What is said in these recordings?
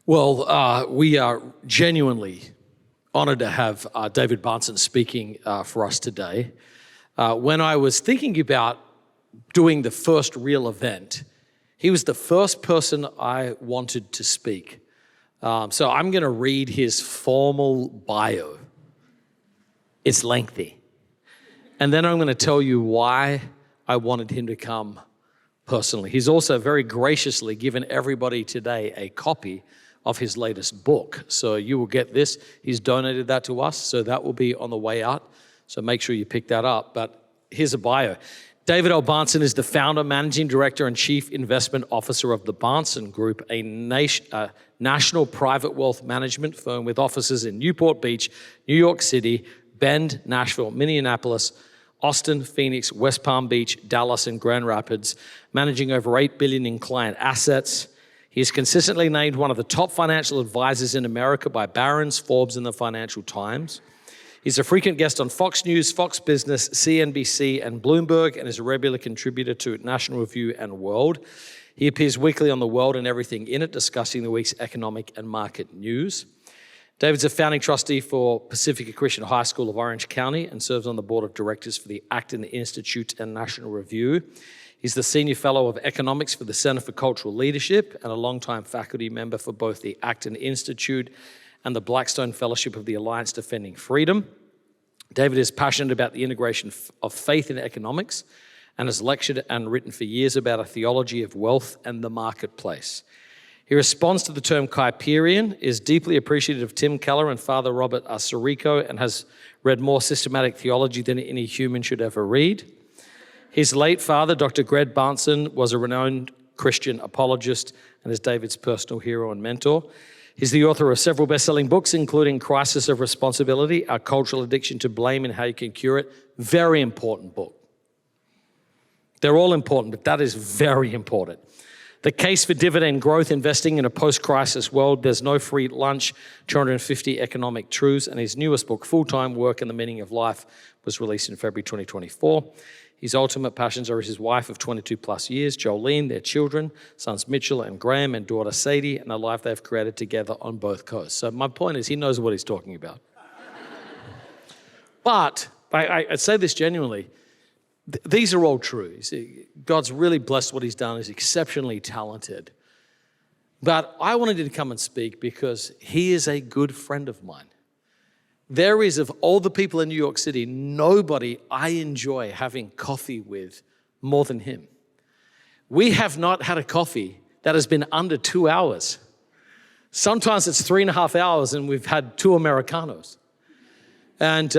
Well, we are genuinely honored to have David Bahnsen speaking for us today. When I was thinking about doing the first real event, he was the first person I wanted to speak. So I'm going to read his formal bio. It's lengthy. And then I'm going to tell you why I wanted him to come personally. He's also very graciously given everybody today a copy of his latest book. So you will get this. He's donated that to us, so that will be on the way out. So make sure you pick that up. But here's a bio. David L. Bahnsen is the founder, managing director, and chief investment officer of the Bahnsen Group, a national private wealth management firm with offices in Newport Beach, New York City, Bend, Nashville, Minneapolis, Austin, Phoenix, West Palm Beach, Dallas, and Grand Rapids, managing over $8 billion in client assets. He is consistently named one of the top financial advisors in America by Barron's, Forbes, and the Financial Times. He's a frequent guest on Fox News, Fox Business, CNBC, and Bloomberg, and is a regular contributor to National Review and World. He appears weekly on The World and Everything in It, discussing the week's economic and market news. David's a founding trustee for Pacifica Christian High School of Orange County and serves on the board of directors for the Acton Institute and National Review. He's the Senior Fellow of Economics for the Center for Cultural Leadership and a longtime faculty member for both the Acton Institute and the Blackstone Fellowship of the Alliance Defending Freedom. David is passionate about the integration of faith in economics and has lectured and written for years about a theology of wealth and the marketplace. He responds to the term Kuyperian, is deeply appreciative of Tim Keller and Father Robert Sirico, and has read more systematic theology than any human should ever read. His late father, Dr. Greg Bahnsen, was a renowned Christian apologist and is David's personal hero and mentor. He's the author of several best-selling books, including Crisis of Responsibility, Our Cultural Addiction to Blame and How You Can Cure It. Very important book. They're all important, but that is very important. The Case for Dividend Growth, Investing in a Post-Crisis World, There's No Free Lunch, 250 Economic Truths, and his newest book, Full-Time Work and the Meaning of Life, was released in February 2024. His ultimate passions are his wife of 22 plus years, Jolene, their children, sons Mitchell and Graham, and daughter Sadie, and the life they've created together on both coasts. So my point is, he knows what he's talking about. But I say this genuinely, these are all true. See, God's really blessed what he's done. He's exceptionally talented. But I wanted him to come and speak because he is a good friend of mine. There is, of all the people in New York City, nobody I enjoy having coffee with more than him. We have not had a coffee that has been under 2 hours. Sometimes it's 3.5 hours and we've had 2 Americanos. And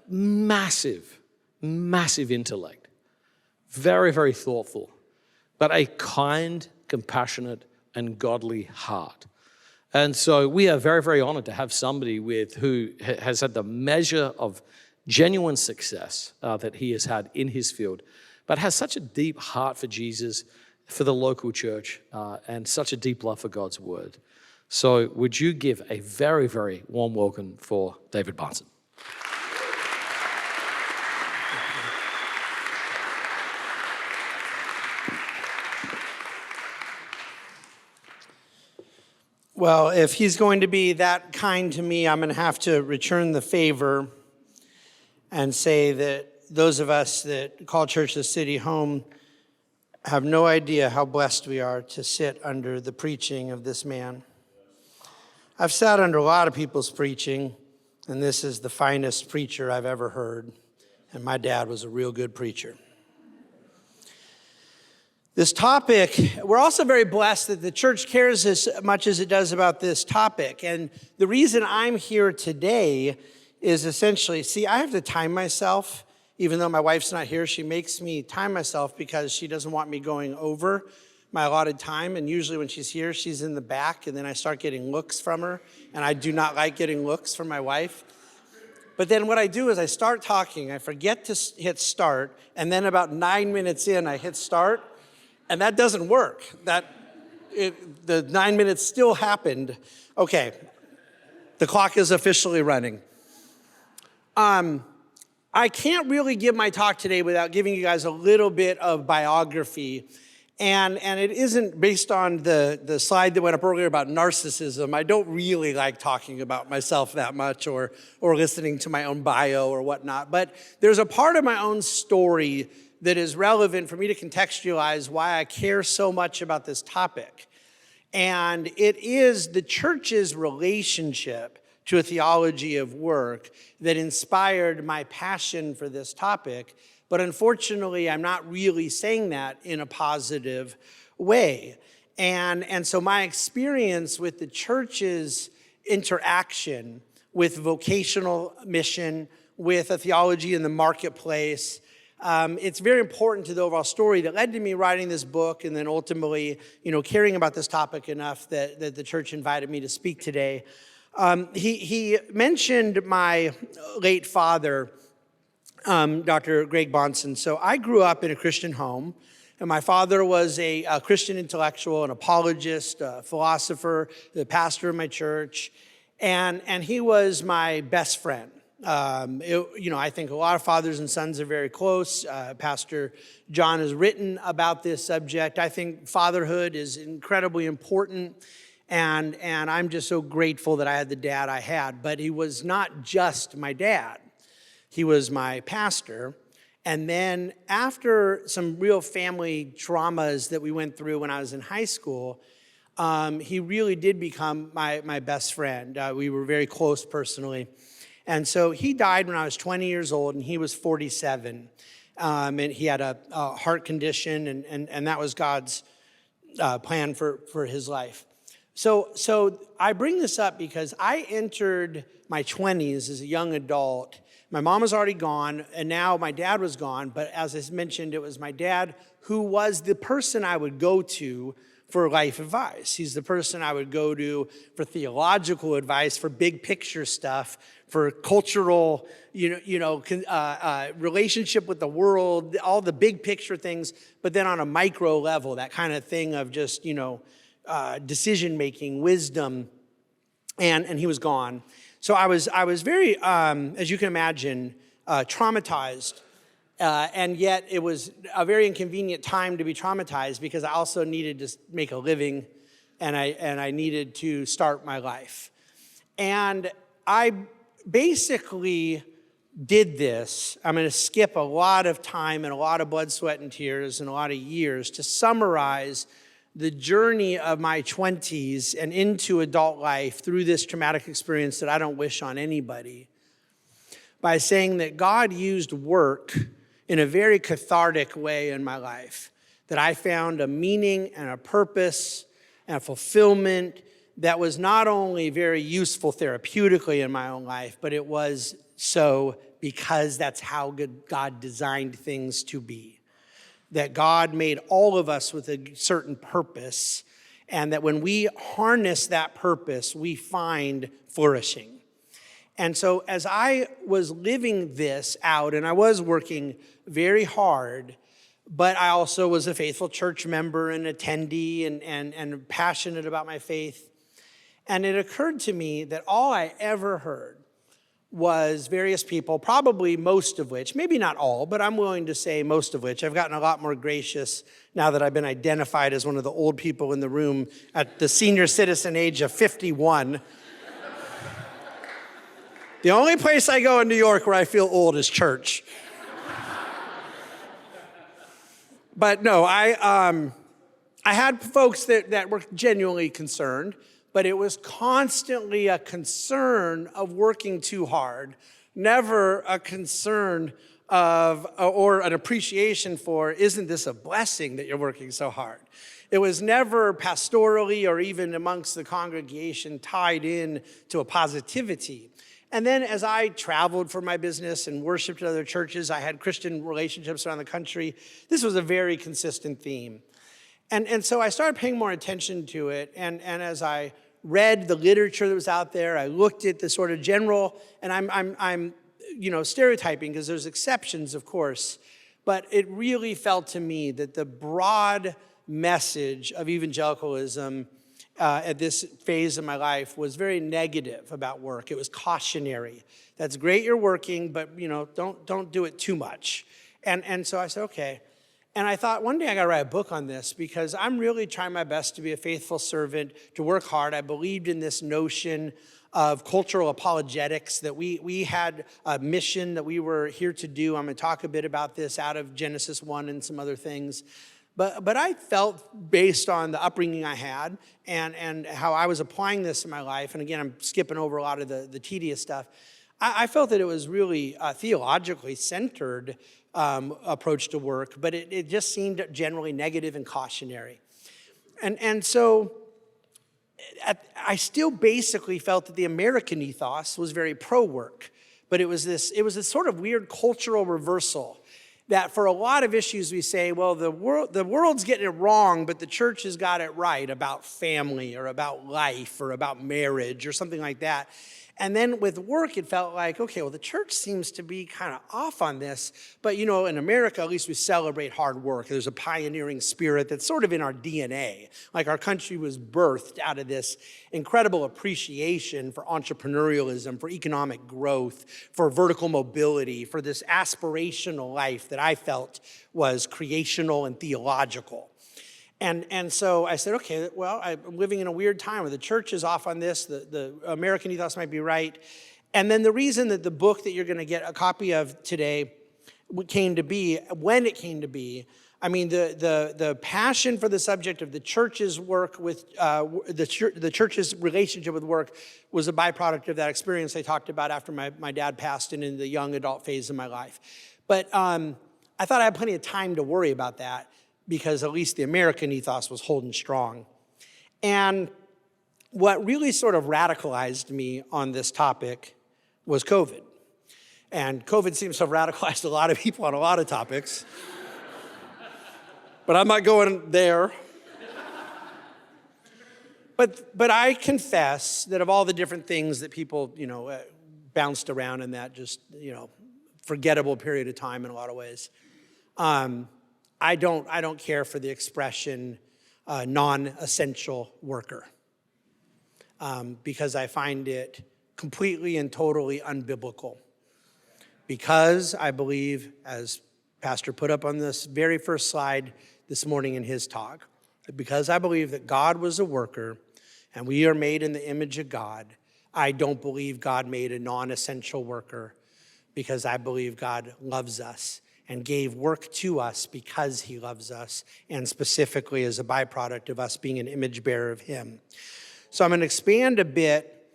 massive intellect. Very, very thoughtful. But a kind, compassionate, and godly heart. And so we are very, very honored to have somebody who has had the measure of genuine success that he has had in his field, but has such a deep heart for Jesus, for the local church, and such a deep love for God's word. So would you give a very, very warm welcome for David Bahnsen? Well, if he's going to be that kind to me, I'm going to have to return the favor and say that those of us that call Church the City home have no idea how blessed we are to sit under the preaching of this man. I've sat under a lot of people's preaching, and this is the finest preacher I've ever heard, and my dad was a real good preacher. This topic, we're also very blessed that the church cares as much as it does about this topic. And the reason I'm here today is essentially, I have to time myself. Even though my wife's not here, she makes me time myself because she doesn't want me going over my allotted time. And usually when she's here, she's in the back, and then I start getting looks from her. And I do not like getting looks from my wife. But then what I do is I start talking, I forget to hit start, and then about 9 minutes in, I hit start. And that doesn't work. The 9 minutes still happened. Okay, the clock is officially running. I can't really give my talk today without giving you guys a little bit of biography. And it isn't based on the slide that went up earlier about narcissism. I don't really like talking about myself that much or listening to my own bio or whatnot. But there's a part of my own story that is relevant for me to contextualize why I care so much about this topic. And it is the church's relationship to a theology of work that inspired my passion for this topic. But unfortunately, I'm not really saying that in a positive way. And so my experience with the church's interaction with vocational mission, with a theology in the marketplace, it's very important to the overall story that led to me writing this book and then ultimately, caring about this topic enough that the church invited me to speak today. He mentioned my late father, Dr. Greg Bahnsen. So I grew up in a Christian home, and my father was a Christian intellectual, an apologist, a philosopher, the pastor of my church, and he was my best friend. I think a lot of fathers and sons are very close. Pastor John has written about this subject. I think fatherhood is incredibly important, and I'm just so grateful that I had the dad I had. But he was not just my dad. He was my pastor. And then after some real family traumas that we went through when I was in high school, he really did become my best friend. We were very close personally. And so he died when I was 20 years old, and he was 47. And he had a heart condition, and that was God's plan for his life. So I bring this up because I entered my 20s as a young adult. My mom was already gone, and now my dad was gone. But as I mentioned, it was my dad who was the person I would go to for life advice. He's the person I would go to for theological advice, for big picture stuff, for cultural, relationship with the world, all the big picture things. But then on a micro level, that kind of thing of just, decision making, wisdom, and he was gone. So I was very, as you can imagine, traumatized, and yet it was a very inconvenient time to be traumatized because I also needed to make a living, and I needed to start my life. And I basically did this. I'm going to skip a lot of time and a lot of blood, sweat, and tears and a lot of years to summarize the journey of my 20s and into adult life through this traumatic experience that I don't wish on anybody, by saying that God used work in a very cathartic way in my life, that I found a meaning and a purpose and a fulfillment that was not only very useful therapeutically in my own life, but it was so because that's how God designed things to be. That God made all of us with a certain purpose, and that when we harness that purpose, we find flourishing. And so as I was living this out, and I was working very hard, but I also was a faithful church member and attendee and passionate about my faith. And it occurred to me that all I ever heard was various people, probably most of which, maybe not all, but I'm willing to say most of which. I've gotten a lot more gracious now that I've been identified as one of the old people in the room at the senior citizen age of 51. The only place I go in New York where I feel old is church. But no, I had folks that were genuinely concerned, but it was constantly a concern of working too hard, never a concern of, or an appreciation for, isn't this a blessing that you're working so hard? It was never pastorally or even amongst the congregation tied in to a positivity. And then as I traveled for my business and worshiped at other churches, I had Christian relationships around the country. This was a very consistent theme. And so I started paying more attention to it. And as I read the literature that was out there, I looked at the sort of general, and I'm stereotyping because there's exceptions, of course. But it really felt to me that the broad message of evangelicalism at this phase of my life was very negative about work. It was cautionary. That's great you're working, but don't do it too much. And so I said, okay. And I thought, one day I got to write a book on this because I'm really trying my best to be a faithful servant, to work hard. I believed in this notion of cultural apologetics, that we had a mission that we were here to do. I'm going to talk a bit about this out of Genesis 1 and some other things. But I felt, based on the upbringing I had and how I was applying this in my life, and again, I'm skipping over a lot of the tedious stuff, I felt that it was really a theologically centered approach to work, but it just seemed generally negative and cautionary. And so I still basically felt that the American ethos was very pro-work, but it was this sort of weird cultural reversal that for a lot of issues we say, well, the world's getting it wrong, but the church has got it right about family or about life or about marriage or something like that. And then with work, it felt like, okay, well, the church seems to be kind of off on this. But, you know, in America, at least we celebrate hard work. There's a pioneering spirit that's sort of in our DNA. Like our country was birthed out of this incredible appreciation for entrepreneurialism, for economic growth, for vertical mobility, for this aspirational life that I felt was creational and theological. And so I said, okay, well, I'm living in a weird time where the church is off on this, the American ethos might be right. And then the reason that the book that you're going to get a copy of today came to be, when it came to be, I mean, the passion for the subject of the church's work with, the church's relationship with work was a byproduct of that experience I talked about after my dad passed and in the young adult phase of my life. But I thought I had plenty of time to worry about that, because at least the American ethos was holding strong. And what really sort of radicalized me on this topic was COVID. And COVID seems to have radicalized a lot of people on a lot of topics. But I'm not going there. But I confess that of all the different things that people, bounced around in that just, forgettable period of time in a lot of ways, I don't care for the expression non-essential worker because I find it completely and totally unbiblical. Because I believe, as Pastor put up on this very first slide this morning in his talk, because I believe that God was a worker and we are made in the image of God, I don't believe God made a non-essential worker, because I believe God loves us and gave work to us because he loves us, and specifically as a byproduct of us being an image bearer of him. So I'm going to expand a bit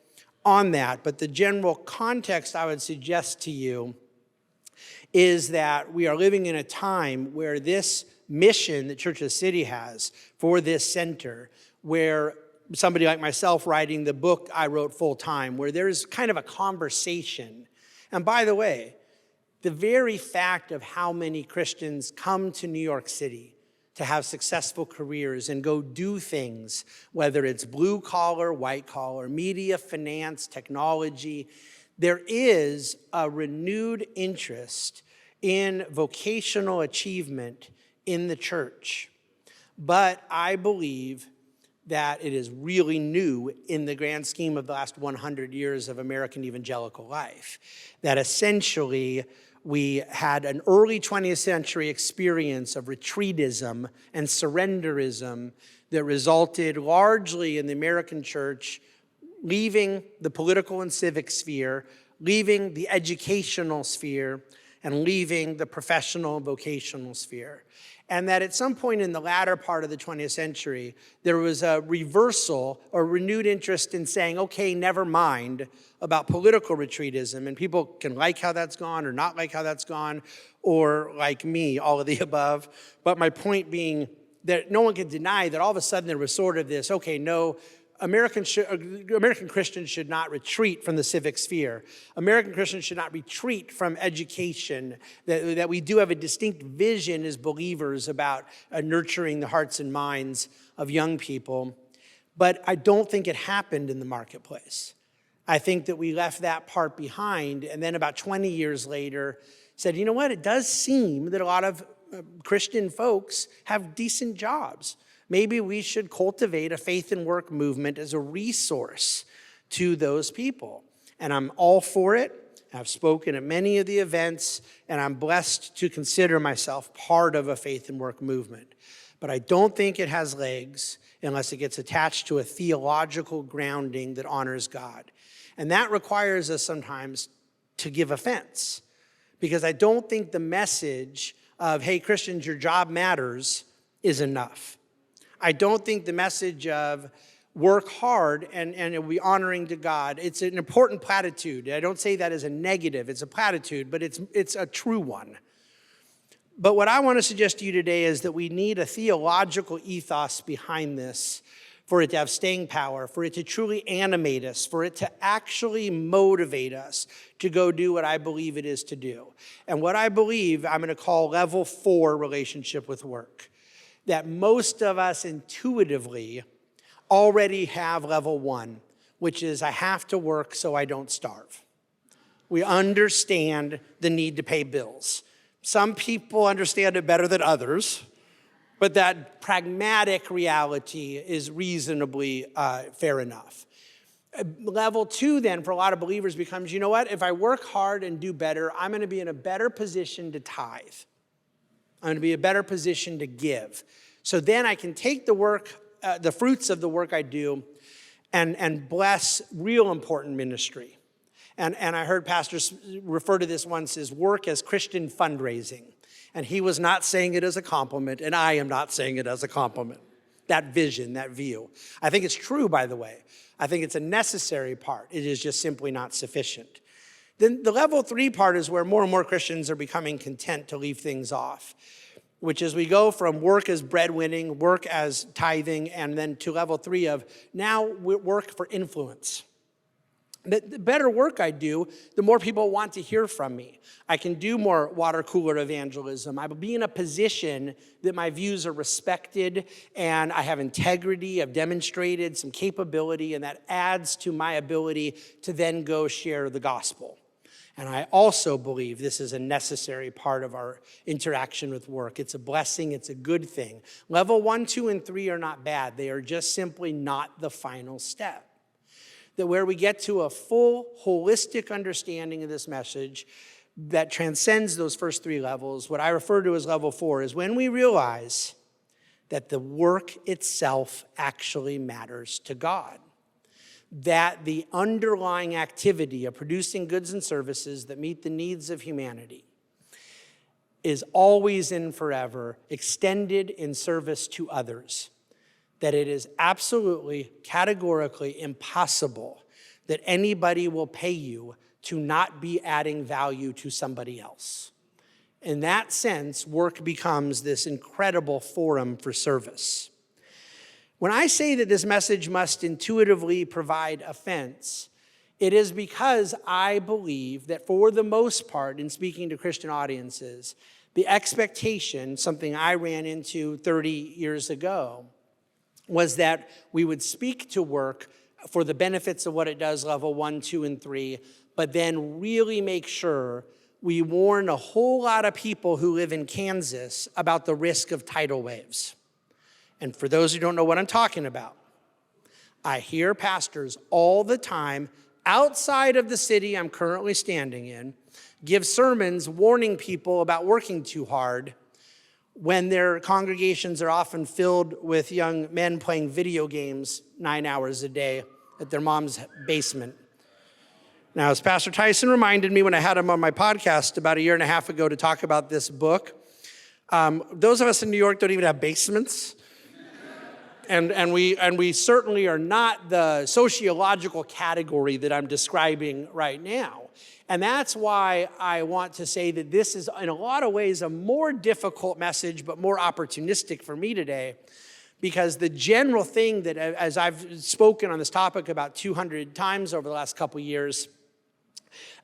on that, but the general context I would suggest to you is that we are living in a time where this mission that Church of the City has for this center, where somebody like myself writing the book I wrote full time, where there's kind of a conversation. And by the way, the very fact of how many Christians come to New York City to have successful careers and go do things, whether it's blue collar, white collar, media, finance, technology, there is a renewed interest in vocational achievement in the church. But I believe that it is really new in the grand scheme of the last 100 years of American evangelical life, that essentially we had an early 20th century experience of retreatism and surrenderism that resulted largely in the American church leaving the political and civic sphere, leaving the educational sphere, and leaving the professional and vocational sphere. And that at some point in the latter part of the 20th century, there was a reversal or renewed interest in saying, okay, never mind about political retreatism. And people can like how that's gone or not like how that's gone, or like me, all of the above. But my point being that no one can deny that all of a sudden there was sort of this, okay, no, American Christians should not retreat from the civic sphere. American Christians should not retreat from education, that we do have a distinct vision as believers about nurturing the hearts and minds of young people. But I don't think it happened in the marketplace. I think that we left that part behind, and then about 20 years later said, you know what, it does seem that a lot of Christian folks have decent jobs. Maybe we should cultivate a faith and work movement as a resource to those people. And I'm all for it, I've spoken at many of the events, and I'm blessed to consider myself part of a faith and work movement. But I don't think it has legs unless it gets attached to a theological grounding that honors God. And that requires us sometimes to give offense, because I don't think the message of, hey, Christians, your job matters is enough. I don't think the message of work hard and it will be honoring to God, it's an important platitude. I don't say that as a negative, it's a platitude, but it's a true one. But what I want to suggest to you today is that we need a theological ethos behind this for it to have staying power, for it to truly animate us, for it to actually motivate us to go do what I believe it is to do. And what I believe I'm going to call level 4 relationship with work. That most of us intuitively already have level 1, which is I have to work so I don't starve. We understand the need to pay bills. Some people understand it better than others, but that pragmatic reality is reasonably fair enough. Level 2 then for a lot of believers becomes, you know what, if I work hard and do better, I'm going to be in a better position to tithe. I'm going to be in a better position to give. So then I can take the work, the fruits of the work I do and bless real important ministry. And I heard pastors refer to this once as work as Christian fundraising. And he was not saying it as a compliment, and I am not saying it as a compliment. That vision, that view. I think it's true, by the way. I think it's a necessary part. It is just simply not sufficient. Then the level 3 part is where more and more Christians are becoming content to leave things off, which is we go from work as breadwinning, work as tithing, and then to level 3 of now we work for influence. The better work I do, the more people want to hear from me. I can do more water cooler evangelism. I will be in a position that my views are respected and I have integrity. I've demonstrated some capability, and that adds to my ability to then go share the gospel. And I also believe this is a necessary part of our interaction with work. It's a blessing. It's a good thing. Level 1, 2, and 3 are not bad. They are just simply not the final step. That where we get to a full, holistic understanding of this message that transcends those first 3 levels, what I refer to as level 4, is when we realize that the work itself actually matters to God. That the underlying activity of producing goods and services that meet the needs of humanity is always and forever extended in service to others. That it is absolutely, categorically impossible that anybody will pay you to not be adding value to somebody else. In that sense, work becomes this incredible forum for service. When I say that this message must intuitively provide offense, it is because I believe that for the most part, in speaking to Christian audiences, the expectation, something I ran into 30 years ago, was that we would speak to work for the benefits of what it does, level 1, 2, and 3, but then really make sure we warn a whole lot of people who live in Kansas about the risk of tidal waves. And for those who don't know what I'm talking about, I hear pastors all the time outside of the city I'm currently standing in give sermons warning people about working too hard when their congregations are often filled with young men playing video games 9 hours a day at their mom's basement. Now, as Pastor Tyson reminded me when I had him on my podcast about 1.5 years ago to talk about this book, those of us in New York don't even have basements. And we certainly are not the sociological category that I'm describing right now. And that's why I want to say that this is, in a lot of ways, a more difficult message, but more opportunistic for me today, because the general thing that, as I've spoken on this topic about 200 times over the last couple years,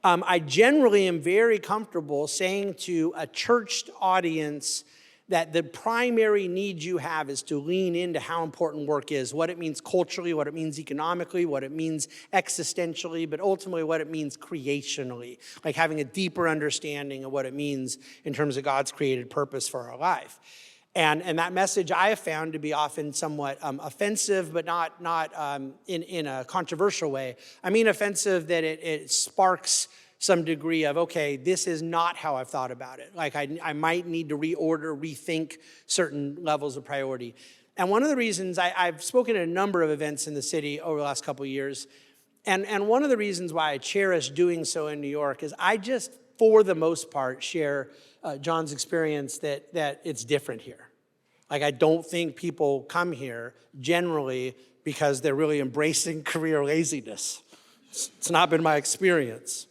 I generally am very comfortable saying to a churched audience that the primary need you have is to lean into how important work is, what it means culturally, what it means economically, what it means existentially, but ultimately what it means creationally, like having a deeper understanding of what it means in terms of God's created purpose for our life. And that message I have found to be often somewhat offensive, but not in a controversial way. I mean offensive that it sparks some degree of, okay, this is not how I've thought about it. Like I might need to reorder, rethink certain levels of priority. And one of the reasons I've spoken at a number of events in the city over the last couple of years, and one of the reasons why I cherish doing so in New York is I just, for the most part, share John's experience that it's different here. Like I don't think people come here generally because they're really embracing career laziness. It's not been my experience.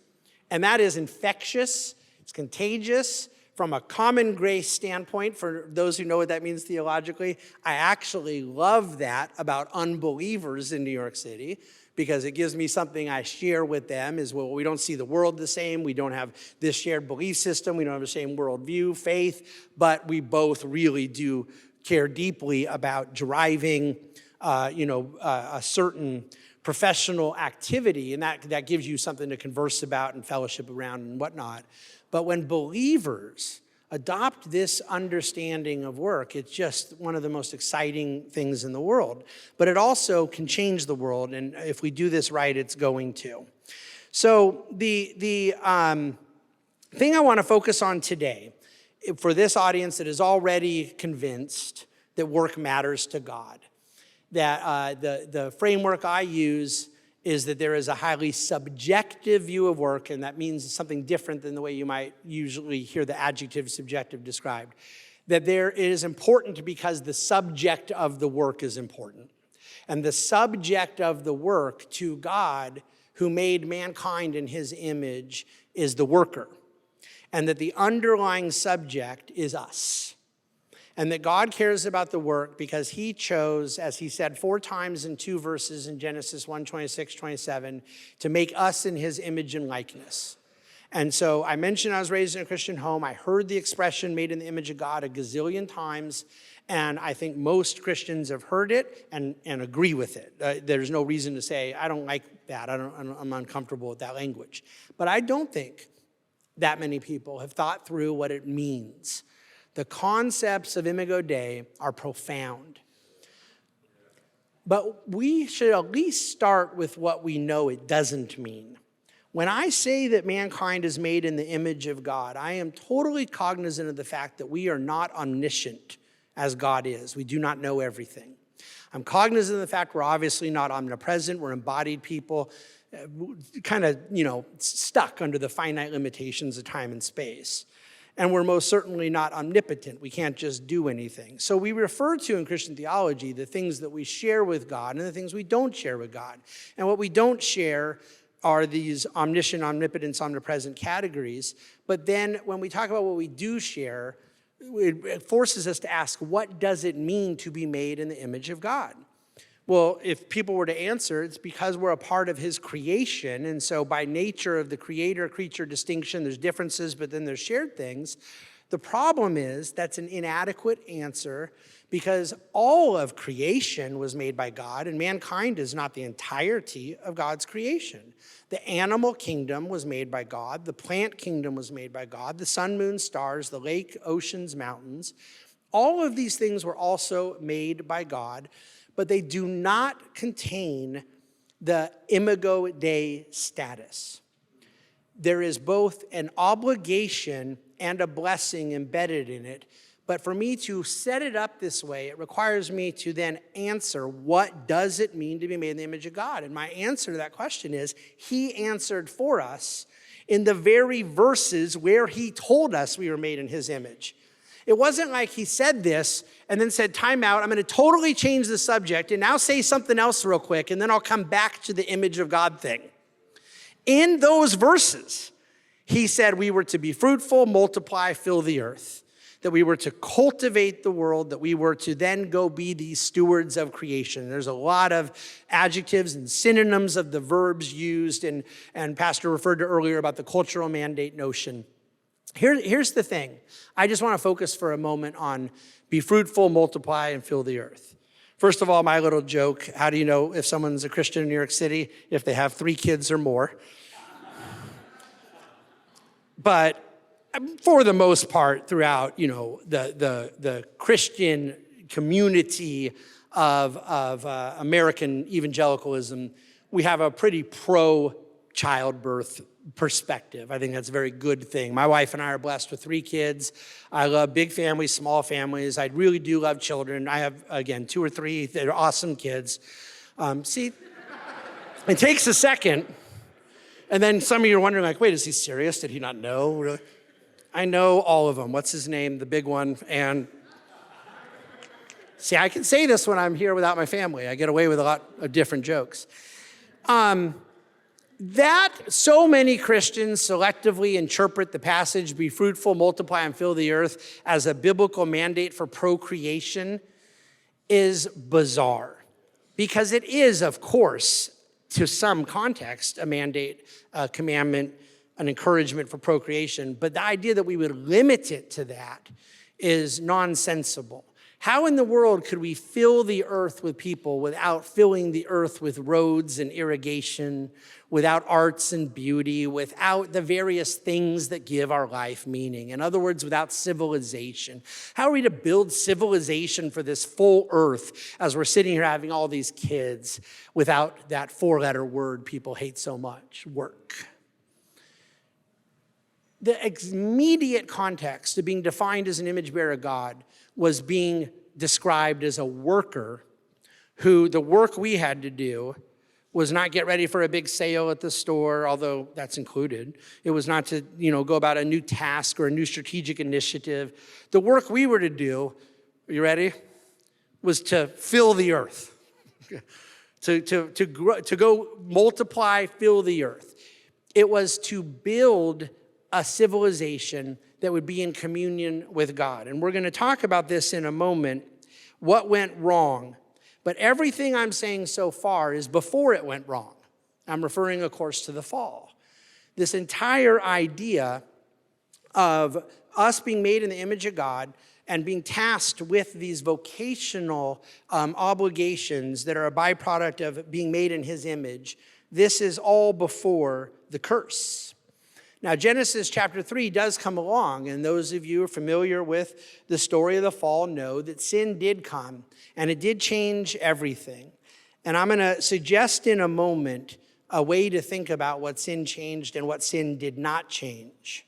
And that is infectious, it's contagious. From a common grace standpoint, for those who know what that means theologically, I actually love that about unbelievers in New York City because it gives me something I share with them is, well, we don't see the world the same, we don't have this shared belief system, we don't have the same worldview, faith, but we both really do care deeply about driving a certain professional activity, and that gives you something to converse about and fellowship around and whatnot. But when believers adopt this understanding of work, it's just one of the most exciting things in the world. But it also can change the world, and if we do this right, it's going to. So the thing I want to focus on today, for this audience that is already convinced that work matters to God, that the framework I use is that there is a highly subjective view of work, and that means something different than the way you might usually hear the adjective subjective described. That it is important because the subject of the work is important. And the subject of the work to God, who made mankind in his image, is the worker. And that the underlying subject is us. And that God cares about the work because he chose, as he said 4 times in 2 verses in Genesis 1, 26, 27, to make us in his image and likeness. And so I mentioned I was raised in a Christian home. I heard the expression made in the image of God a gazillion times. And I think most Christians have heard it and agree with it. There's no reason to say, I don't like that. I'm uncomfortable with that language. But I don't think that many people have thought through what it means. The concepts of Imago Dei are profound. But we should at least start with what we know it doesn't mean. When I say that mankind is made in the image of God, I am totally cognizant of the fact that we are not omniscient as God is. We do not know everything. I'm cognizant of the fact we're obviously not omnipresent. We're embodied people, kind of, stuck under the finite limitations of time and space. And we're most certainly not omnipotent. We can't just do anything. So we refer to in Christian theology the things that we share with God and the things we don't share with God. And what we don't share are these omniscient, omnipotence, omnipresent categories. But then when we talk about what we do share, it forces us to ask, what does it mean to be made in the image of God? Well, if people were to answer, it's because we're a part of his creation. And so by nature of the creator-creature distinction, there's differences, but then there's shared things. The problem is that's an inadequate answer because all of creation was made by God, and mankind is not the entirety of God's creation. The animal kingdom was made by God. The plant kingdom was made by God. The sun, moon, stars, the lake, oceans, mountains. All of these things were also made by God, but they do not contain the Imago Dei status. There is both an obligation and a blessing embedded in it, but for me to set it up this way, it requires me to then answer, what does it mean to be made in the image of God? And my answer to that question is, he answered for us in the very verses where he told us we were made in his image. It wasn't like he said this and then said, time out, I'm going to totally change the subject and now say something else real quick, and then I'll come back to the image of God thing. In those verses, he said we were to be fruitful, multiply, fill the earth, that we were to cultivate the world, that we were to then go be these stewards of creation. There's a lot of adjectives and synonyms of the verbs used, and Pastor referred to earlier about the cultural mandate notion. Here's the thing. I just want to focus for a moment on be fruitful, multiply, and fill the earth. First of all, my little joke, how do you know if someone's a Christian in New York City? If they have 3 kids or more. But for the most part, throughout, the Christian community of American evangelicalism, we have a pretty pro-childbirth perspective. I think that's a very good thing. My wife and I are blessed with 3 kids. I love big families, small families. I really do love children. I have, again, 2 or 3 that are awesome kids. See, it takes a second. And then some of you are wondering, like, wait, is he serious? Did he not know? Really? I know all of them. What's his name? The big one. And see, I can say this when I'm here without my family. I get away with a lot of different jokes. That so many Christians selectively interpret the passage, be fruitful, multiply, and fill the earth, as a biblical mandate for procreation is bizarre. Because it is, of course, to some context, a mandate, a commandment, an encouragement for procreation. But the idea that we would limit it to that is nonsensical. How in the world could we fill the earth with people without filling the earth with roads and irrigation, without arts and beauty, without the various things that give our life meaning? In other words, without civilization. How are we to build civilization for this full earth as we're sitting here having all these kids without that 4-letter word people hate so much, work? The immediate context of being defined as an image bearer of God was being described as a worker who the work we had to do was not get ready for a big sale at the store, although that's included. It was not to, go about a new task or a new strategic initiative. The work we were to do, are you ready? Was to fill the earth. to go multiply, fill the earth. It was to build a civilization that would be in communion with God. And we're going to talk about this in a moment, what went wrong. But everything I'm saying so far is before it went wrong. I'm referring, of course, to the fall. This entire idea of us being made in the image of God and being tasked with these vocational obligations that are a byproduct of being made in his image, this is all before the curse. Now, Genesis chapter 3 does come along, and those of you who are familiar with the story of the fall know that sin did come, and it did change everything. And I'm going to suggest in a moment a way to think about what sin changed and what sin did not change.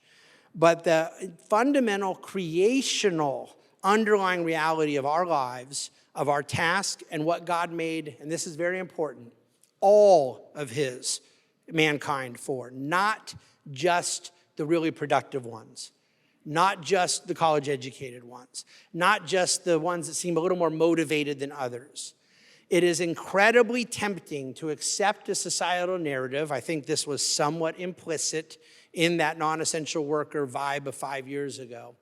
But the fundamental creational underlying reality of our lives, of our task, and what God made, and this is very important, all of his mankind for, not just the really productive ones, not just the college-educated ones, not just the ones that seem a little more motivated than others. It is incredibly tempting to accept a societal narrative. I think this was somewhat implicit in that non-essential worker vibe of 5 years ago.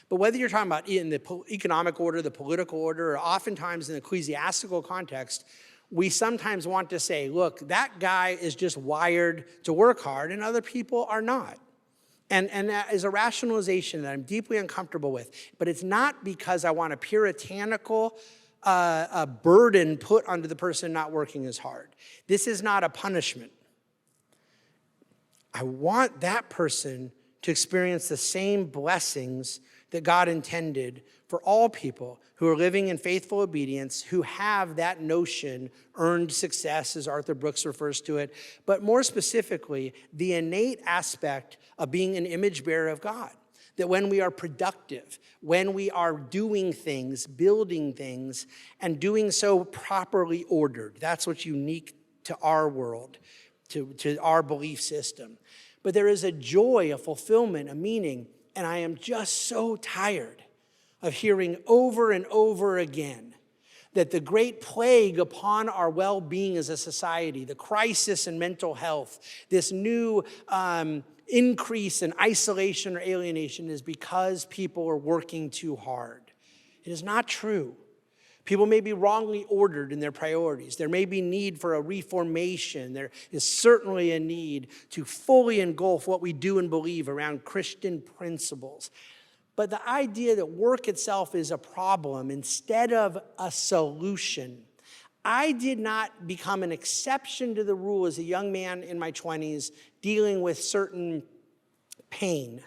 But whether you're talking about in the economic order, the political order, or oftentimes in the ecclesiastical context, we sometimes want to say, look, that guy is just wired to work hard and other people are not. And that is a rationalization that I'm deeply uncomfortable with. But it's not because I want a puritanical burden put onto the person not working as hard. This is not a punishment. I want that person to experience the same blessings that God intended for all people who are living in faithful obedience, who have that notion, earned success, as Arthur Brooks refers to it, but more specifically, the innate aspect of being an image bearer of God. That when we are productive, when we are doing things, building things, and doing so properly ordered, that's what's unique to our world, to our belief system. But there is a joy, a fulfillment, a meaning, and I am just so tired of hearing over and over again that the great plague upon our well-being as a society, the crisis in mental health, this new increase in isolation or alienation is because people are working too hard. It is not true. People may be wrongly ordered in their priorities. There may be need for a reformation. There is certainly a need to fully engulf what we do and believe around Christian principles. But the idea that work itself is a problem instead of a solution. I did not become an exception to the rule as a young man in my 20s dealing with certain pain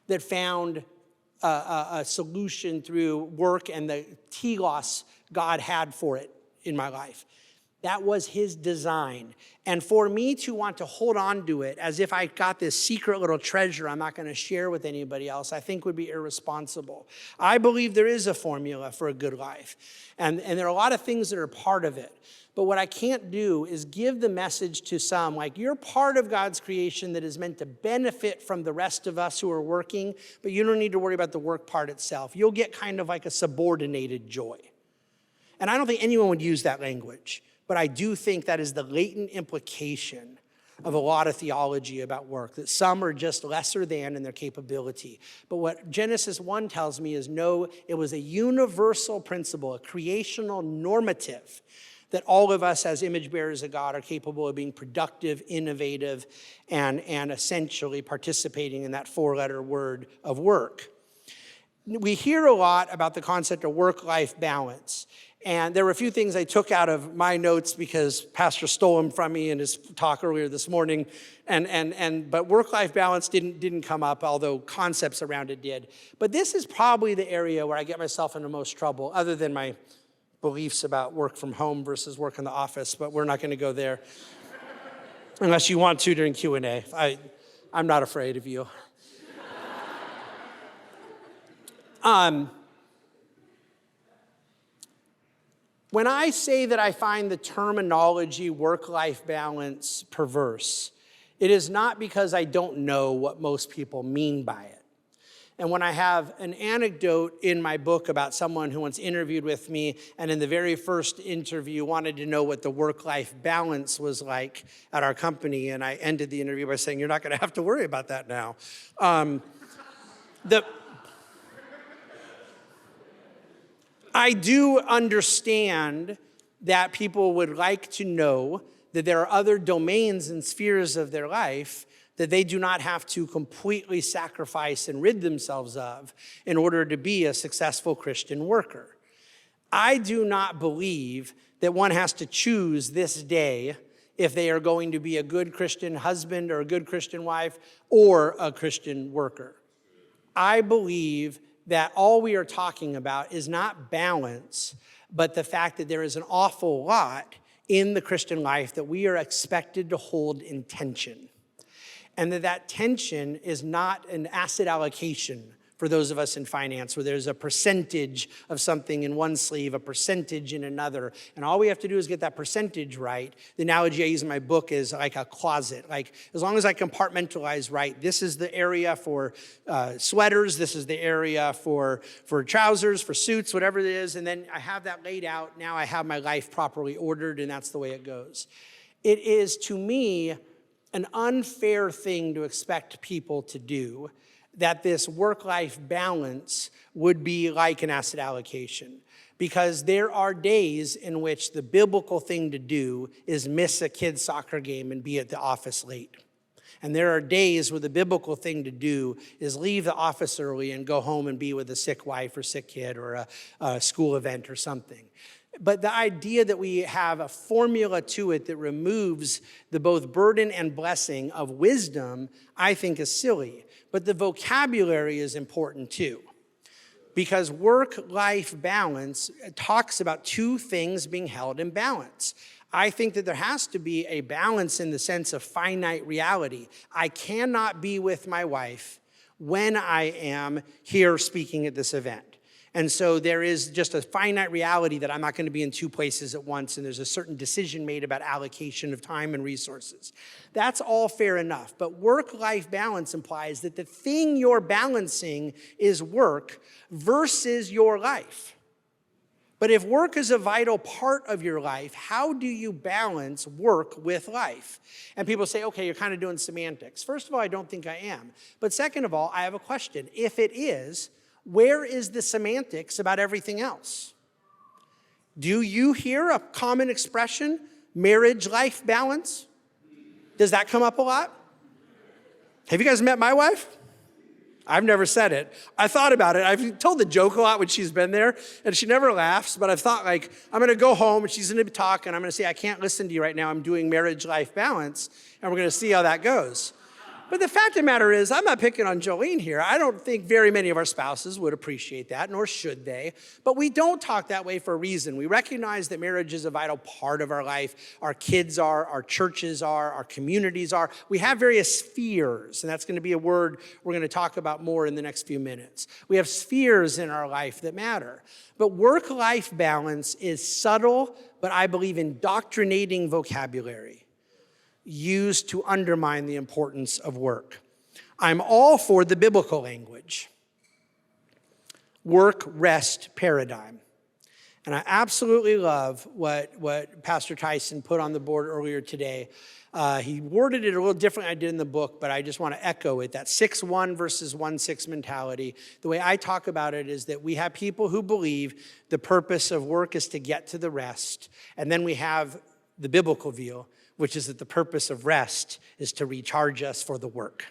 that found a solution through work and the telos God had for it in my life. That was his design. And for me to want to hold on to it as if I got this secret little treasure I'm not going to share with anybody else, I think would be irresponsible. I believe there is a formula for a good life. And there are a lot of things that are part of it. But what I can't do is give the message to some, like, you're part of God's creation that is meant to benefit from the rest of us who are working, but you don't need to worry about the work part itself. You'll get kind of like a subordinated joy. And I don't think anyone would use that language, but I do think that is the latent implication of a lot of theology about work, that some are just lesser than in their capability. But what Genesis 1 tells me is no, it was a universal principle, a creational normative, that all of us as image bearers of God are capable of being productive, innovative, and essentially participating in that four-letter word of work. We hear a lot about the concept of work-life balance. And there were a few things I took out of my notes because Pastor stole them from me in his talk earlier this morning. But work-life balance didn't come up, although concepts around it did. But this is probably the area where I get myself into most trouble, other than my beliefs about work from home versus work in the office, but we're not going to go there unless you want to during Q&A. I'm not afraid of you. When I say that I find the terminology work-life balance perverse, it is not because I don't know what most people mean by it. And when I have an anecdote in my book about someone who once interviewed with me and in the very first interview wanted to know what the work-life balance was like at our company, and I ended the interview by saying, you're not going to have to worry about that now. I do understand that people would like to know that there are other domains and spheres of their life that they do not have to completely sacrifice and rid themselves of in order to be a successful Christian worker. I do not believe that one has to choose this day if they are going to be a good Christian husband or a good Christian wife or a Christian worker. I believe that all we are talking about is not balance, but the fact that there is an awful lot in the Christian life that we are expected to hold in tension. And that tension is not an asset allocation for those of us in finance, where there's a percentage of something in one sleeve, a percentage in another. And all we have to do is get that percentage right. The analogy I use in my book is like a closet. Like, as long as I compartmentalize right, this is the area for sweaters, this is the area for trousers, for suits, whatever it is. And then I have that laid out. Now I have my life properly ordered, and that's the way it goes. It is, to me, an unfair thing to expect people to do, that this work-life balance would be like an asset allocation. Because there are days in which the biblical thing to do is miss a kid's soccer game and be at the office late. And there are days where the biblical thing to do is leave the office early and go home and be with a sick wife or sick kid or a school event or something. But the idea that we have a formula to it that removes the both burden and blessing of wisdom, I think is silly. But the vocabulary is important too. Because work-life balance talks about two things being held in balance. I think that there has to be a balance in the sense of finite reality. I cannot be with my wife when I am here speaking at this event. And so there is just a finite reality that I'm not going to be in two places at once, and there's a certain decision made about allocation of time and resources. That's all fair enough. But work-life balance implies that the thing you're balancing is work versus your life. But if work is a vital part of your life, how do you balance work with life? And people say, okay, you're kind of doing semantics. First of all, I don't think I am. But second of all, I have a question. If it is, where is the semantics about everything else? Do you hear a common expression, marriage-life balance? Does that come up a lot? Have you guys met my wife? I've never said it. I thought about it. I've told the joke a lot when she's been there, and she never laughs, but I've thought, like, I'm going to go home, and she's going to talk, and I'm going to say, I can't listen to you right now. I'm doing marriage-life balance, and we're going to see how that goes. But the fact of the matter is, I'm not picking on Jolene here. I don't think very many of our spouses would appreciate that, nor should they. But we don't talk that way for a reason. We recognize that marriage is a vital part of our life. Our kids are, our churches are, our communities are. We have various spheres, and that's going to be a word we're going to talk about more in the next few minutes. We have spheres in our life that matter. But work-life balance is subtle, but I believe indoctrinating vocabulary used to undermine the importance of work. I'm all for the biblical language. Work-rest paradigm. And I absolutely love what Pastor Tyson put on the board earlier today. He worded it a little different than I did in the book, but I just want to echo it, that 6-1 versus 1-6 mentality. The way I talk about it is that we have people who believe the purpose of work is to get to the rest, and then we have the biblical view, which is that the purpose of rest is to recharge us for the work.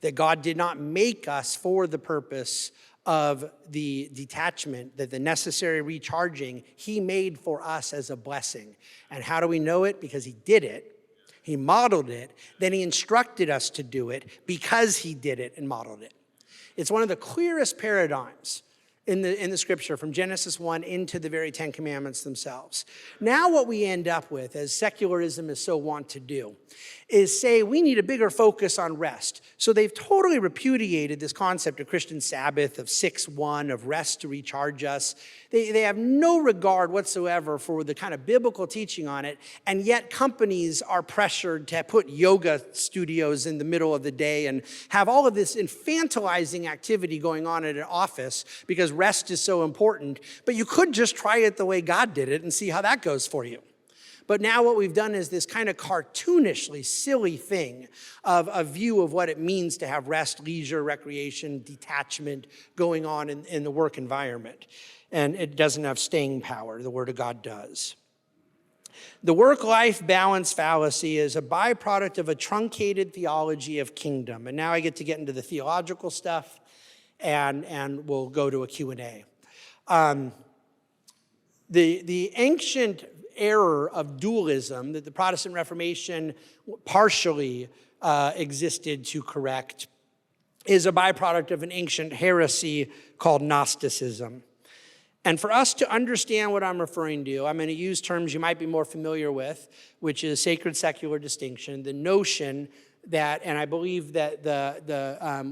That God did not make us for the purpose of the detachment, that the necessary recharging, he made for us as a blessing. And how do we know it? Because he did it. He modeled it. Then he instructed us to do it because he did it and modeled it. It's one of the clearest paradigms in the scripture, from Genesis 1 into the very 10 Commandments themselves. Now what we end up with, as secularism is so wont to do, is say we need a bigger focus on rest. So they've totally repudiated this concept of Christian Sabbath, of 6-1, of rest to recharge us. They have no regard whatsoever for the kind of biblical teaching on it, and yet companies are pressured to put yoga studios in the middle of the day and have all of this infantilizing activity going on at an office because rest is so important. But you could just try it the way God did it and see how that goes for you. But now what we've done is this kind of cartoonishly silly thing of a view of what it means to have rest, leisure, recreation, detachment going on in the work environment. And it doesn't have staying power. The Word of God does. The work-life balance fallacy is a byproduct of a truncated theology of kingdom. And now I get to get into the theological stuff, and we'll go to a Q&A. The ancient error of dualism that the Protestant Reformation partially existed to correct is a byproduct of an ancient heresy called Gnosticism. And for us to understand what I'm referring to, I'm going to use terms you might be more familiar with, which is sacred-secular distinction, the notion that, and I believe that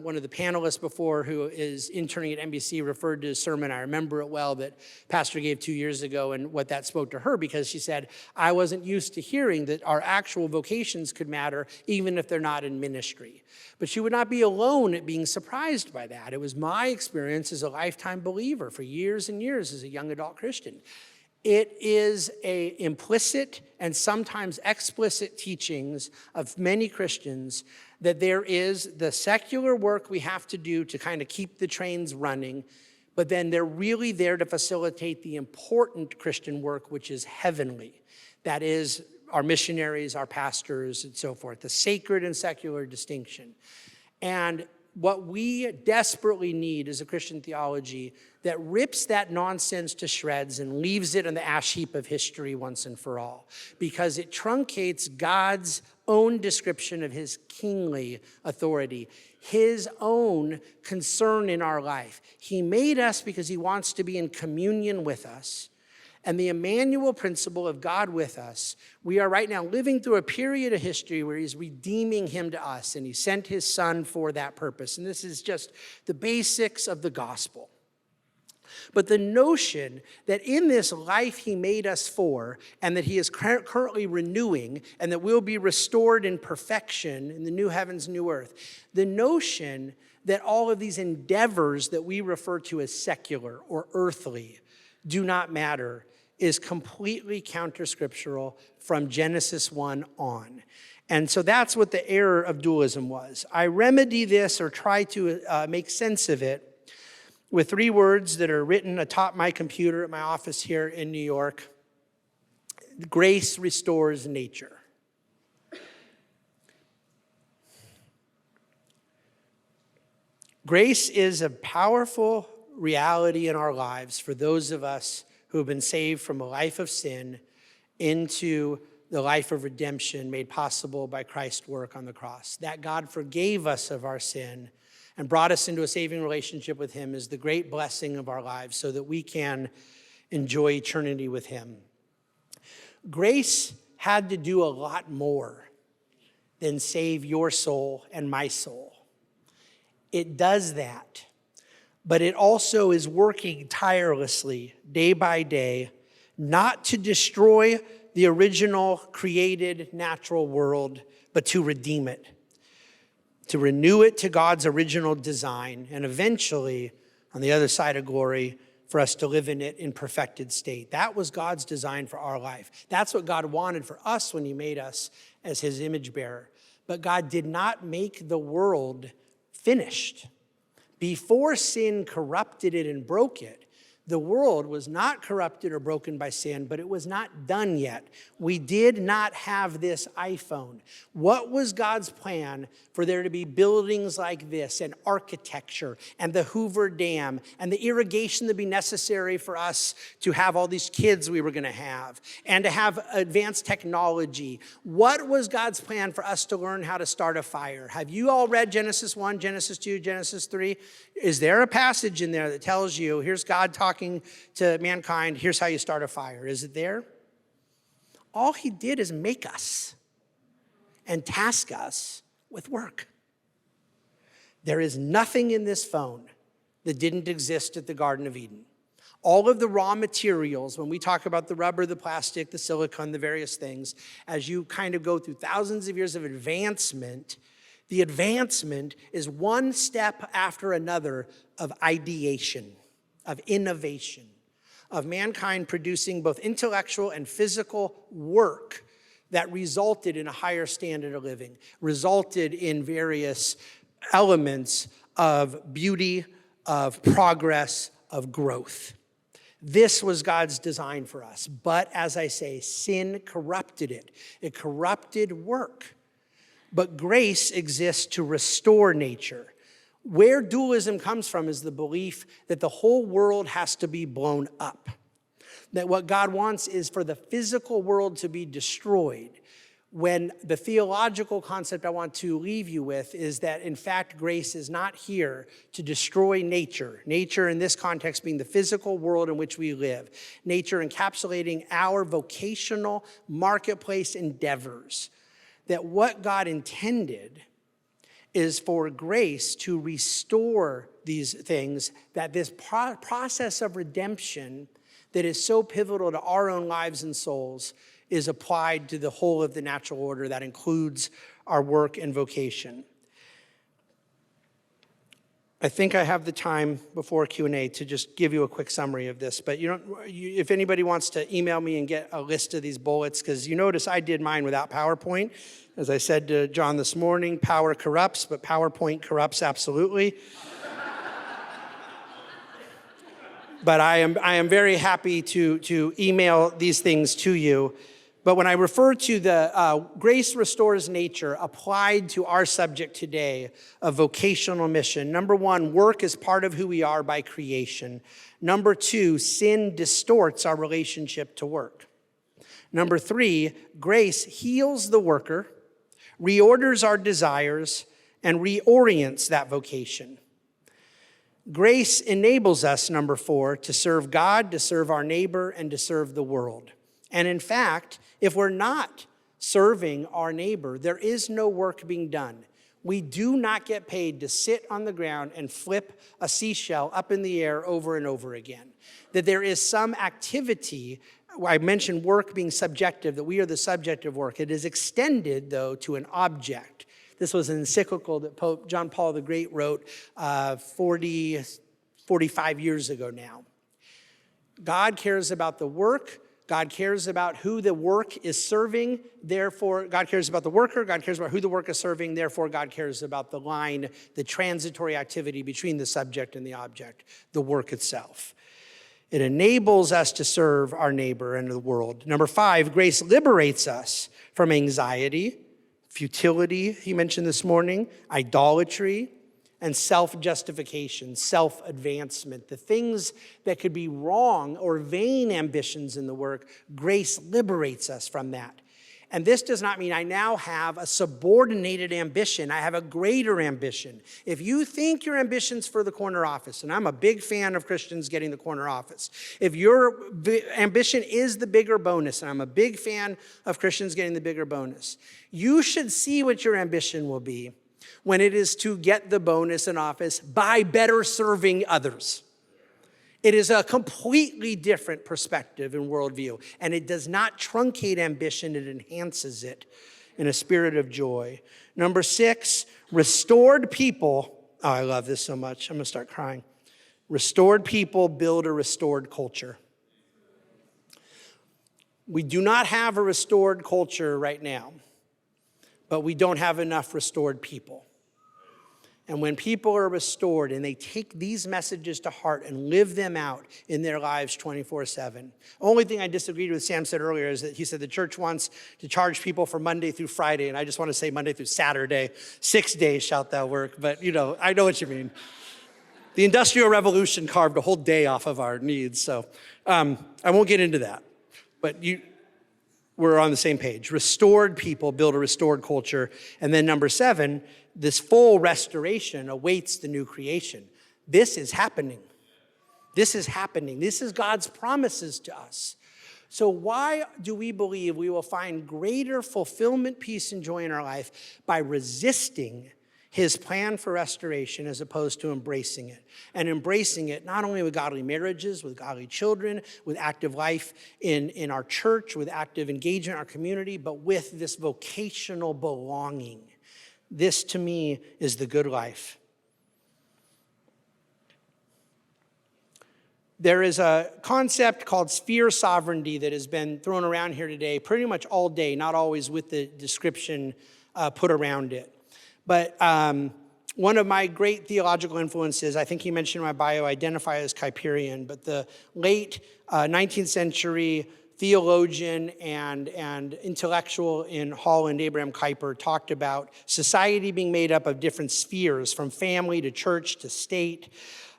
one of the panelists before who is interning at NBC referred to a sermon, I remember it well, that Pastor gave 2 years ago, and what that spoke to her, because she said, I wasn't used to hearing that our actual vocations could matter even if they're not in ministry. But she would not be alone at being surprised by that. It was my experience as a lifetime believer for years and years as a young adult Christian. It is an implicit and sometimes explicit teachings of many Christians that there is the secular work we have to do to kind of keep the trains running, but then they're really there to facilitate the important Christian work, which is heavenly. That is our missionaries, our pastors, and so forth, the sacred and secular distinction. And what we desperately need is a Christian theology that rips that nonsense to shreds and leaves it on the ash heap of history once and for all, because it truncates God's own description of his kingly authority, his own concern in our life. He made us because he wants to be in communion with us. And the Emmanuel principle of God with us, we are right now living through a period of history where he's redeeming him to us, and he sent his son for that purpose. And this is just the basics of the gospel. But the notion that in this life he made us for, and that he is currently renewing, and that we'll be restored in perfection in the new heavens, new earth, the notion that all of these endeavors that we refer to as secular or earthly do not matter is completely counter-scriptural from Genesis 1 on. And so that's what the error of dualism was. I remedy this, or try to make sense of it, with 3 words that are written atop my computer at my office here in New York. Grace restores nature. Grace is a powerful reality in our lives for those of us who have been saved from a life of sin into the life of redemption made possible by Christ's work on the cross. That God forgave us of our sin and brought us into a saving relationship with him is the great blessing of our lives so that we can enjoy eternity with him. Grace had to do a lot more than save your soul and my soul. It does that, but it also is working tirelessly day by day, not to destroy the original created natural world, but to redeem it, to renew it to God's original design, and eventually, on the other side of glory, for us to live in it in perfected state. That was God's design for our life. That's what God wanted for us when he made us as his image bearer. But God did not make the world finished. Before sin corrupted it and broke it, the world was not corrupted or broken by sin, but it was not done yet. We did not have this iPhone. What was God's plan for there to be buildings like this and architecture and the Hoover Dam and the irrigation that'd be necessary for us to have all these kids we were going to have and to have advanced technology? What was God's plan for us to learn how to start a fire? Have you all read Genesis 1, Genesis 2, Genesis 3? Is there a passage in there that tells you, here's God talking to mankind, here's how you start a fire? Is it there? All he did is make us and task us with work. There is nothing in this phone that didn't exist at the Garden of Eden. All of the raw materials, when we talk about the rubber, the plastic, the silicone, the various things, as you kind of go through thousands of years of advancement, the advancement is one step after another of ideation, of innovation, of mankind producing both intellectual and physical work that resulted in a higher standard of living, resulted in various elements of beauty, of progress, of growth. This was God's design for us. But as I say, sin corrupted it. It corrupted work. But grace exists to restore nature. Where dualism comes from is the belief that the whole world has to be blown up. That what God wants is for the physical world to be destroyed. When the theological concept I want to leave you with is that, in fact, grace is not here to destroy nature. Nature in this context being the physical world in which we live. Nature encapsulating our vocational marketplace endeavors. That what God intended is for grace to restore these things, that this process of redemption that is so pivotal to our own lives and souls is applied to the whole of the natural order that includes our work and vocation. I think I have the time before Q&A to just give you a quick summary of this, but if anybody wants to email me and get a list of these bullets, because you notice I did mine without PowerPoint. As I said to John this morning, power corrupts, but PowerPoint corrupts absolutely. But I am very happy to email these things to you. But when I refer to the grace restores nature applied to our subject today, a vocational mission, number one, work is part of who we are by creation. Number two, sin distorts our relationship to work. Number three, grace heals the worker, reorders our desires, and reorients that vocation. Grace enables us, number four, to serve God, to serve our neighbor, and to serve the world. And in fact, if we're not serving our neighbor, there is no work being done. We do not get paid to sit on the ground and flip a seashell up in the air over and over again. That there is some activity. I mentioned work being subjective, that we are the subject of work. It is extended, though, to an object. This was an encyclical that Pope John Paul the Great wrote 45 years ago now. God cares about the work. God cares about who the work is serving. Therefore, God cares about the worker. God cares about who the work is serving. Therefore, God cares about the line, the transitory activity between the subject and the object, the work itself. It enables us to serve our neighbor and the world. Number five, grace liberates us from anxiety, futility, he mentioned this morning, idolatry, and self-justification, self-advancement. The things that could be wrong or vain ambitions in the work, grace liberates us from that. And this does not mean I now have a subordinated ambition. I have a greater ambition. If you think your ambition's for the corner office, and I'm a big fan of Christians getting the corner office, if your ambition is the bigger bonus, and I'm a big fan of Christians getting the bigger bonus, you should see what your ambition will be when it is to get the bonus in office by better serving others. It is a completely different perspective and worldview, and it does not truncate ambition, it enhances it in a spirit of joy. Number 6, restored people. Oh, I love this so much. I'm gonna start crying. Restored people build a restored culture. We do not have a restored culture right now, but we don't have enough restored people. And when people are restored and they take these messages to heart and live them out in their lives 24/7. Only thing I disagreed with Sam said earlier is that he said the church wants to charge people for Monday through Friday. And I just want to say Monday through Saturday, 6 days shalt thou work. But I know what you mean. The Industrial Revolution carved a whole day off of our needs. So I won't get into that. But we're on the same page. Restored people build a restored culture. And then number 7, this full restoration awaits the new creation. This is happening. This is happening. This is God's promises to us. So why do we believe we will find greater fulfillment, peace, and joy in our life by resisting his plan for restoration as opposed to embracing it? And embracing it not only with godly marriages, with godly children, with active life in our church, with active engagement in our community, but with this vocational belonging. This, to me, is the good life. There is a concept called sphere sovereignty that has been thrown around here today pretty much all day, not always with the description put around it. But one of my great theological influences, I think he mentioned in my bio, identify as Kuyperian, but the late 19th century theologian and intellectual in Holland, Abraham Kuyper, talked about society being made up of different spheres, from family to church to state.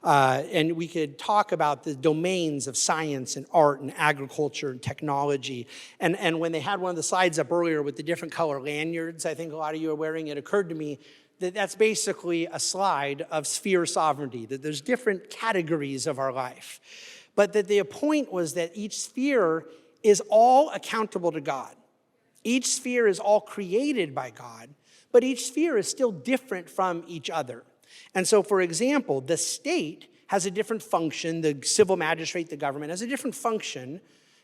And we could talk about the domains of science and art and agriculture and technology. And when they had one of the slides up earlier with the different color lanyards, I think a lot of you are wearing, it occurred to me that that's basically a slide of sphere sovereignty, that there's different categories of our life. But that the point was that each sphere is all accountable to God. Each sphere is all created by God, but each sphere is still different from each other. And so, for example, the state has a different function, the civil magistrate, the government, has a different function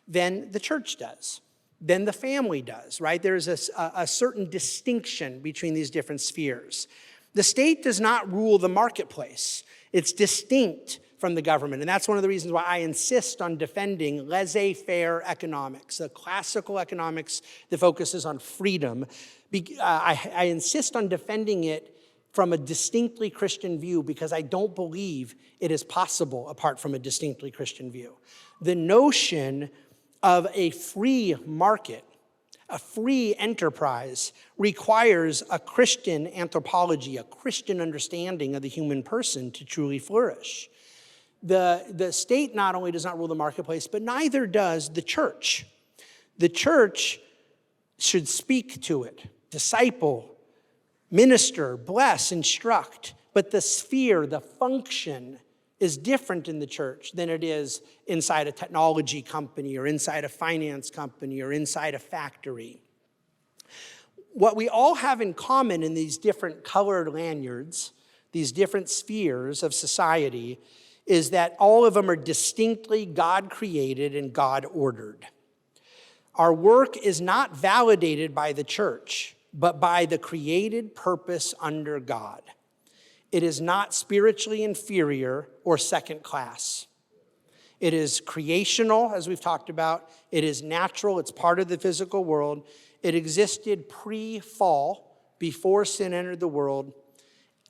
than the church does, than the family does, right? There's a certain distinction between these different spheres. The state does not rule the marketplace. It's distinct from the government. And that's one of the reasons why I insist on defending laissez-faire economics, the classical economics that focuses on freedom. I insist on defending it from a distinctly Christian view because I don't believe it is possible apart from a distinctly Christian view. The notion of a free market, a free enterprise, requires a Christian anthropology, a Christian understanding of the human person to truly flourish. The state not only does not rule the marketplace, but neither does the church. The church should speak to it, disciple, minister, bless, instruct. But the sphere, the function, is different in the church than it is inside a technology company or inside a finance company or inside a factory. What we all have in common in these different colored lanyards, these different spheres of society, is that all of them are distinctly God-created and God-ordered. Our work is not validated by the church, but by the created purpose under God. It is not spiritually inferior or second class. It is creational, as we've talked about. It is natural. It's part of the physical world. It existed pre-fall, before sin entered the world,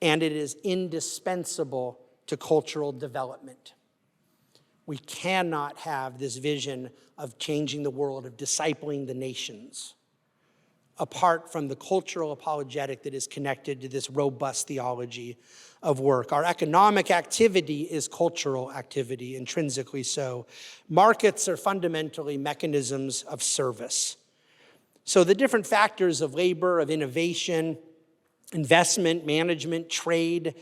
and it is indispensable to cultural development. We cannot have this vision of changing the world, of discipling the nations, apart from the cultural apologetic that is connected to this robust theology of work. Our economic activity is cultural activity, intrinsically so. Markets are fundamentally mechanisms of service. So the different factors of labor, of innovation, investment, management, trade,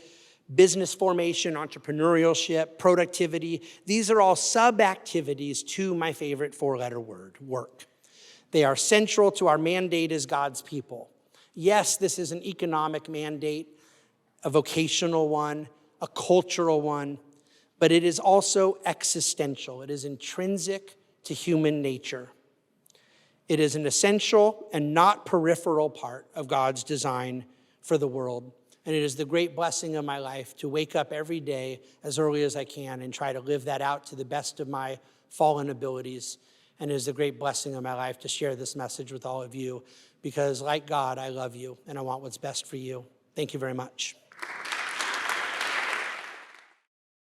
business formation, entrepreneurship, productivity, these are all sub-activities to my favorite four-letter word, work. They are central to our mandate as God's people. Yes, this is an economic mandate, a vocational one, a cultural one, but it is also existential. It is intrinsic to human nature. It is an essential and not peripheral part of God's design for the world. And it is the great blessing of my life to wake up every day as early as I can and try to live that out to the best of my fallen abilities. And it is the great blessing of my life to share this message with all of you because, like God, I love you and I want what's best for you. Thank you very much.